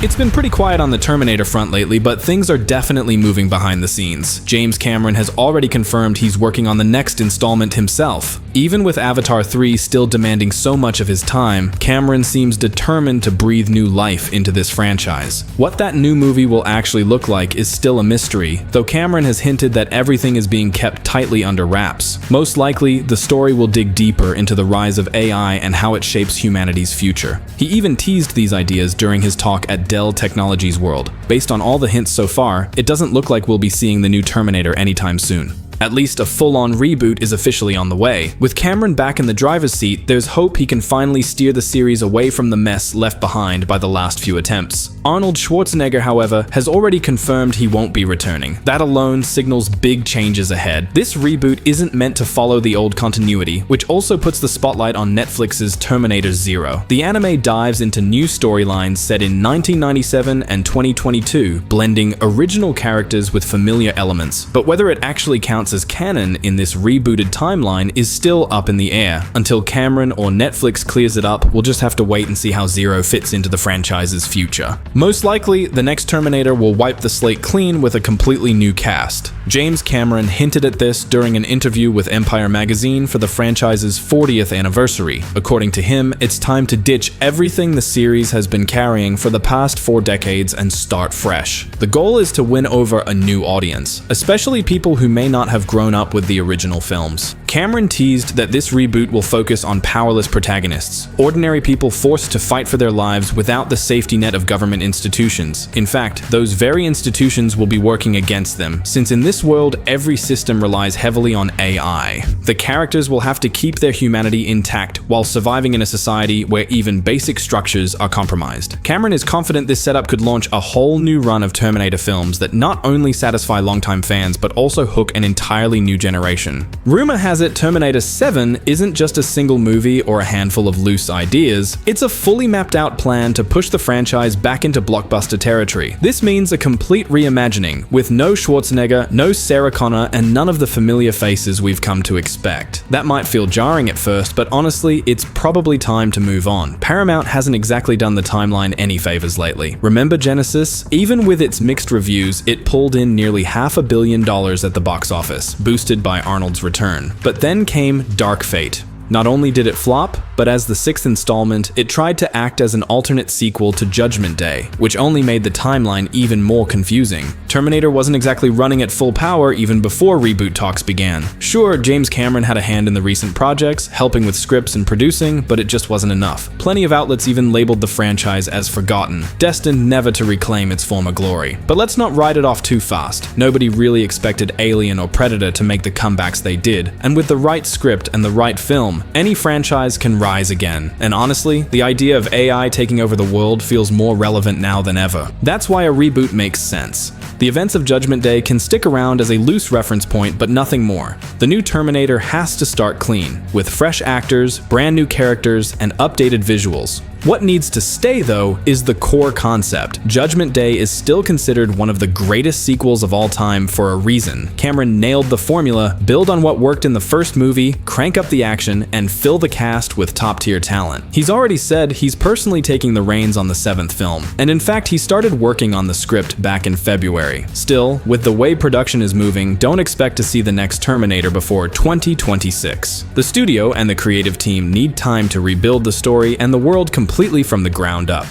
It's been pretty quiet on the Terminator front lately, but things are definitely moving behind the scenes. James Cameron has already confirmed he's working on the next installment himself. Even with Avatar 3 still demanding so much of his time, Cameron seems determined to breathe new life into this franchise. What that new movie will actually look like is still a mystery, though Cameron has hinted that everything is being kept tightly under wraps. Most likely, the story will dig deeper into the rise of AI and how it shapes humanity's future. He even teased these ideas during his talk at Dell Technologies World. Based on all the hints so far, it doesn't look like we'll be seeing the new Terminator anytime soon. At least a full-on reboot is officially on the way. With Cameron back in the driver's seat, there's hope he can finally steer the series away from the mess left behind by the last few attempts. Arnold Schwarzenegger, however, has already confirmed he won't be returning. That alone signals big changes ahead. This reboot isn't meant to follow the old continuity, which also puts the spotlight on Netflix's Terminator Zero. The anime dives into new storylines set in 1997 and 2022, blending original characters with familiar elements. But whether it actually counts as canon in this rebooted timeline is still up in the air. Until Cameron or Netflix clears it up, we'll just have to wait and see how Zero fits into the franchise's future. Most likely, the next Terminator will wipe the slate clean with a completely new cast. James Cameron hinted at this during an interview with Empire magazine for the franchise's 40th anniversary. According to him, it's time to ditch everything the series has been carrying for the past 4 decades and start fresh. The goal is to win over a new audience, especially people who may not have grown up with the original films. Cameron teased that this reboot will focus on powerless protagonists, ordinary people forced to fight for their lives without the safety net of government institutions. In fact, those very institutions will be working against them, since in this world, every system relies heavily on AI. The characters will have to keep their humanity intact while surviving in a society where even basic structures are compromised. Cameron is confident this setup could launch a whole new run of Terminator films that not only satisfy longtime fans, but also hook an entirely new generation. Rumor has it Terminator 7 isn't just a single movie or a handful of loose ideas, it's a fully mapped out plan to push the franchise back into blockbuster territory. This means a complete reimagining, with no Schwarzenegger, no Sarah Connor, and none of the familiar faces we've come to expect. That might feel jarring at first, but honestly, it's probably time to move on. Paramount hasn't exactly done the timeline any favors lately. Remember Genesis? Even with its mixed reviews, it pulled in nearly $500 million at the box office, boosted by Arnold's return. But then came Dark Fate. Not only did it flop, but as the 6th installment, it tried to act as an alternate sequel to Judgment Day, which only made the timeline even more confusing. Terminator wasn't exactly running at full power even before reboot talks began. Sure, James Cameron had a hand in the recent projects, helping with scripts and producing, but it just wasn't enough. Plenty of outlets even labeled the franchise as forgotten, destined never to reclaim its former glory. But let's not write it off too fast. Nobody really expected Alien or Predator to make the comebacks they did, and with the right script and the right film, any franchise can rise again. And honestly, the idea of AI taking over the world feels more relevant now than ever. That's why a reboot makes sense. The events of Judgment Day can stick around as a loose reference point, but nothing more. The new Terminator has to start clean, with fresh actors, brand new characters, and updated visuals. What needs to stay, though, is the core concept. Judgment Day is still considered one of the greatest sequels of all time for a reason. Cameron nailed the formula, build on what worked in the first movie, crank up the action, and fill the cast with top-tier talent. He's already said he's personally taking the reins on the 7th film, and in fact, he started working on the script back in February. Still, with the way production is moving, don't expect to see the next Terminator before 2026. The studio and the creative team need time to rebuild the story and the world completely from the ground up.